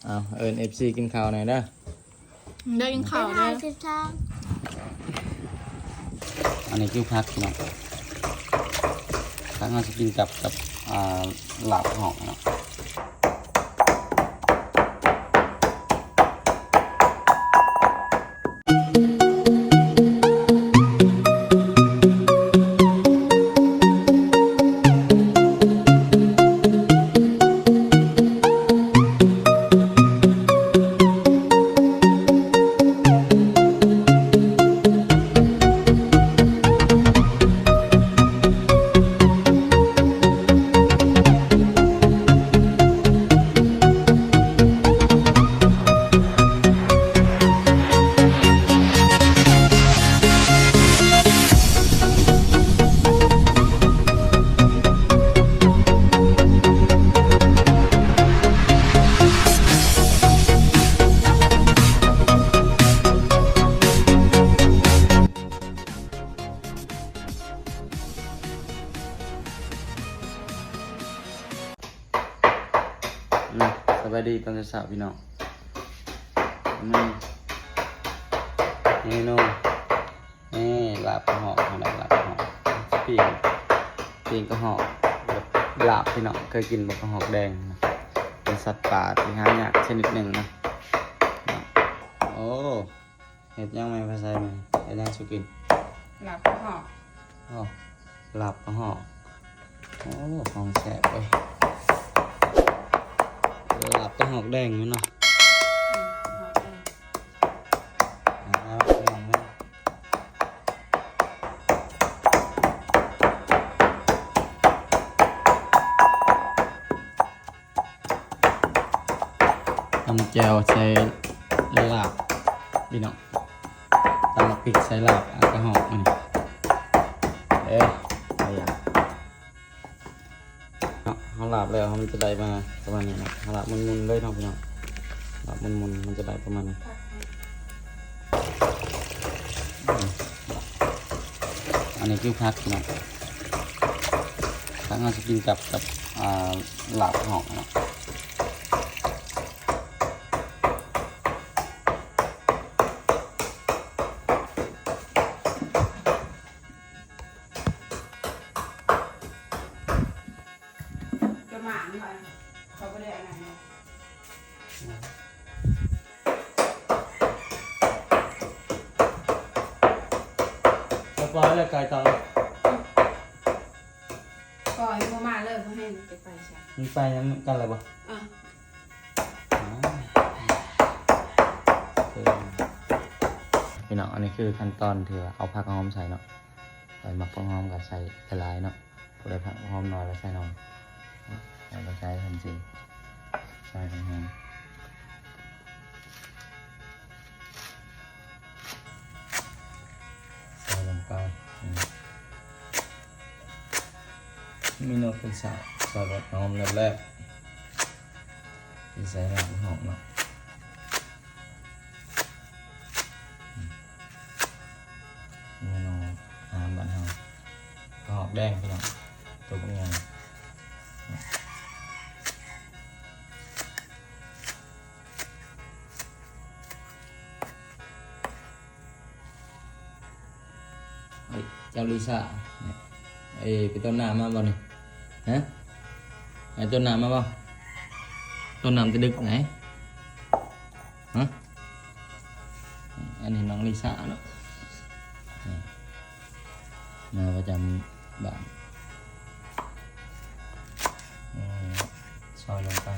เอาFC กินข้าวหน่อยเด้อได้กินข้าวได้อันนี้คือพักเนาะพักเราจะกินกับหลาบหอกเนาะสบายดีตอนเช้าพี่น้องนี่นู่นนี่ลาบกระหอบอะไรลาบกระหอบปีนกระหอบลาบพี่น้องเคยกินกระหอบแดงนะเป็นสัตว์ป่าที่หายากชนิดหนึ่งนะโอ้เห็ดย่างไหมภาษาไหมเห็ดย่างสุกินลาบกระหอบลาบกระหอบโอ้ของแสบเลยหลับต้องหอกแดงมั้ยเนาะตำแจวใส่ลาบพี่น้องตำพริกใส่ลาบกระหอกมันอะไรอย่างเขาหลับแล้วมันจะได้มาประมาณนี้นะหลับมุนๆเลยเนาะพี่น้องหลับมุนๆมันจะได้ประมาณนี้อันนี้คือพักเนาะพักเราจะกินกับหลับหอกเนาะเขาไม่ได้อะไรเนี่ยปล่อยเลยไก่ตองปล่อยโมมาเลยเขาให้มันไปใช่มันไปยังกันอะไรบ่พี่น้องอันนี้คือขั้นตอนที่ว่าเอาผักหอมใส่เนาะใส่หมักผักหอมกับใส่หลายเนาะพอได้ผักหอมน้อยแล้วใส่น้อยเราใช้ทันทีใส่ผักหอมใส่ลงไปมีโน้ตเป็นสาวใส่ผักหอมแรกที่ใส่หลังหอมเนาะเมนูอาหารบ้านเฮาหอมแดงพี่น้องตัวเป็นไงเจ้าลิซ่าไปต้นน้ำมาบ่เนี่ยฮะไอ้ต้นน้ำมาบ่ต้นน้ำจะดึกไหนฮะอันนี้น้องลิซ่าเนาะมาประจำบ้านซอยลงไป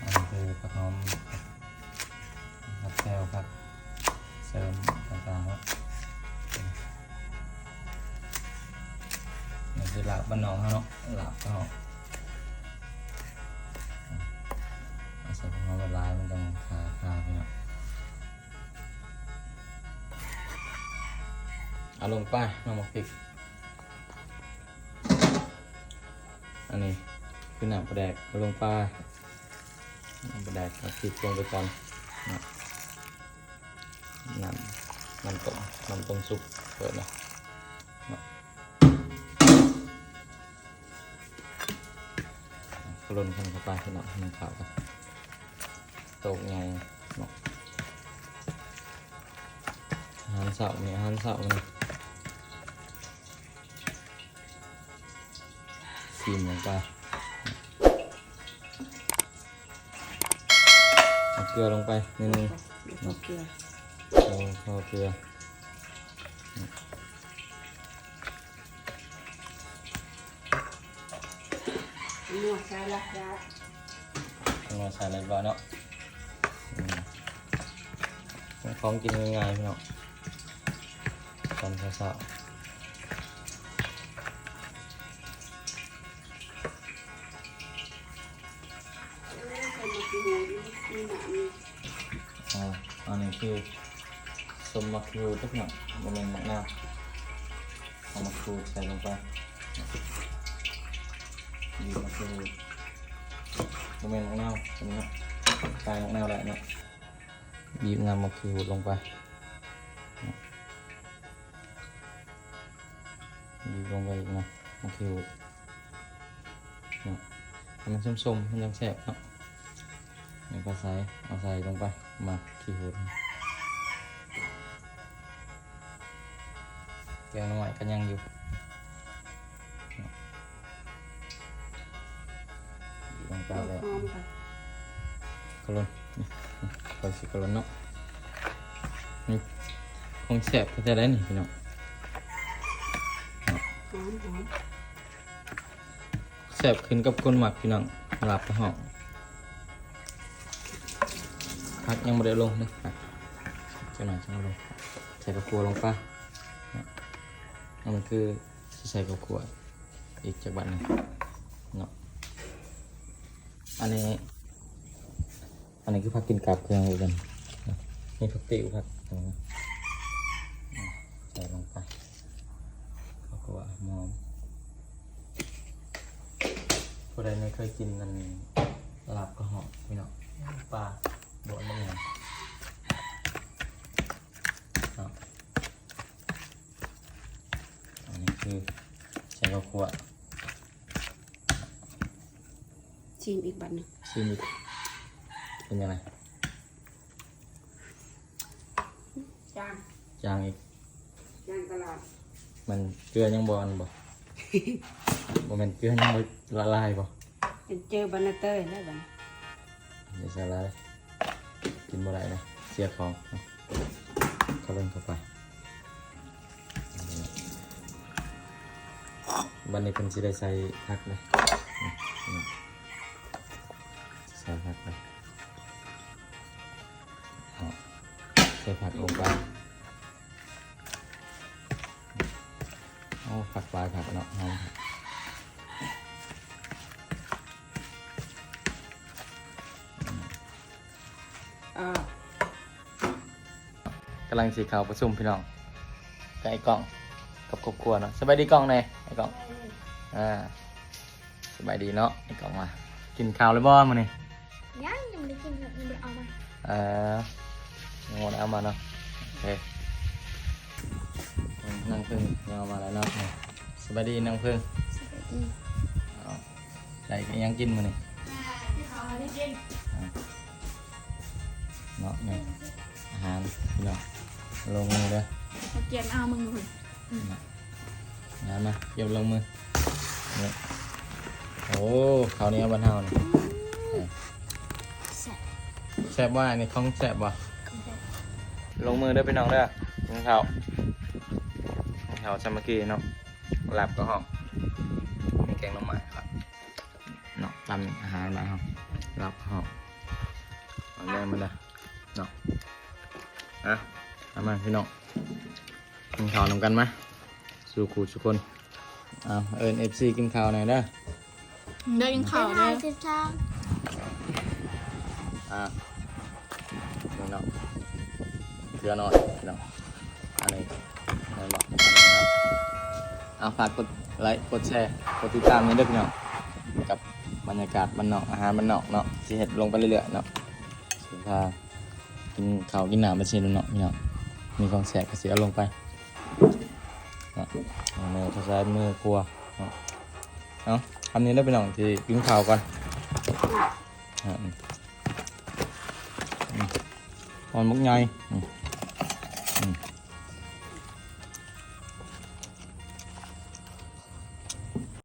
อันนี้คือผักหอมผักแก้วผักเสริมต่างๆแล้วนี่คือหลาบบ้านนองเขาเนาะหลาบก็ใส่ผักหอมละลายมันต้องคาพี่เนาะเอาลงไปน้ำมันพริกอันนี้คือน้ำปลาแดกเอาลงไปน้ำปลาแดกเอาพริกลงไปก่อนน้ำต้มซุปเปิดนะกลุ่นกันเข้าไปให้หน่อยให้มันเข้ากัน ตกไงเนาะอาหารเสาร์นี่อาหารเสาร์นี่ชิมลงไปเอาเกลือลงไปนิดนึง เกลือ เอาเกลือนัวใส่ละยา เราใส่เรียบร้อยเนาะของกินง่ายๆพี่น้องตอนเช้าอันนี้คือสมมะเขือทุกอย่างมันเป็นมะนาวเอามะกรูดใส่ลงไปดีมะกรูดมันเป็นมะนาวตรงนี้ใส่มะนาวได้เนาะบีบน้ำมะกรูดลงไปบีบลงไปอีกนะมะกรูดเนาะให้มันส้มๆมันยังแซ่บเนาะนี่ก็ใส่เอาใส่ลงไปมาขี้หูดแกงหน่อยก็ยังอยู่ลงไปแล้วกระลนคอยสิกระลนเนาะนี่คงแซ่บก็จะได้นี่พี่น้องแซ่บขึ้นกับคนหมักพี่น้องหลับไปห้องพักยังไม่ได้ลงนะจังหน่อยจังลงใส่กระปัวลงไปมันคือใส่กระปัวอีกจากบัตรนึงเนาะอันนี้คือผักกินกับเครื่องเลยกันนี่ผักติ๋วผักใส่ลงไปกระปัวหอมผู้ใดไม่เคยกินนั่นลาบก็หอมพี่น้องปลาบดมันเนี่ยอันนี้คือใช้ข้าวคั่ว ชิมอีกบัดหนึ่ง ชิมอีกเป็นยังไง จาง จางอีก จางตลาด มันเกลือยังบอนบ่ บ่แมันเกลือยังบ่ละลายบ่ เป็นเจอบันเตอร์ได้บัน อย่าใส่ละลายกินบ่ได้นะเสียของเข้าเล่นเข้าไปบันนี้เป็นสิได้ใส่ผักเลยใส่ผักเลยใส่ผักลงไปโอ้ผักปลายผักเนาะหอมกำลังสีขาวประชุมพี่น้องกับไอ้กล้องกับครอบครัวเนาะสบายดีกล้องเลยไอ้กล้องสบายดีเนาะไอ้กล้องมากินข้าวเลยบ่มื้อนี้ ยังไม่ได้กินเลยยังไม่ได้เอามา งดเอามาเนาะโอเคนั่งพึ่งเอามาแล้วเนาะสบายดีนั่งพึ่ง สวัสดี ได้ยังกินมื้อนี้ เขาได้กิน เนาะเนี่ยอาหารพี่น้องลงมือเด้อ เขาเกียนเอามึงเลย งานมาเก็บลงมือเนี่ยโอ้ข้าวเหนียวบ้านเฮานี่ แซ่บ แซ่บว่านี่ของแซ่บบ่ ของแซ่บ ลงมือเด้อพี่น้องเด้อกินข้าวสามัคคีเนาะหลับก็ห้องมีแกงหน่อไม้ครับเนาะทำอาหารมาห้องหลับก็ห้องเอาแรงมาเลยเนาะเอามาพี่น้องกินข้าวนำกันไหมสู่ครูทุกคนเอิญFC กินข้าวหน่อยเด้อ ได้ยินข่าว ได้ ได้ สิบช่าง นี่เนาะเกลือหน่อยเนาะอันนี้อะไรบอกอันนี้เนาะฝากกดไลค์กดแชร์กดติดตามนี่ด้วยพี่น้องกับบรรยากาศบ้านนอกอาหารบ้านนอกเนาะที่เห็ดลงไปเรื่อยๆเนาะสุดท้ายกินข้าวกินน้ำไปชิมเนาะพี่น้องมีของแสบก็เสียลงไปเนาะมือเขาใช้มือครัวเนาะทำนี้ได้พี่น้องที่กินข้าวก่อน còn mức nhai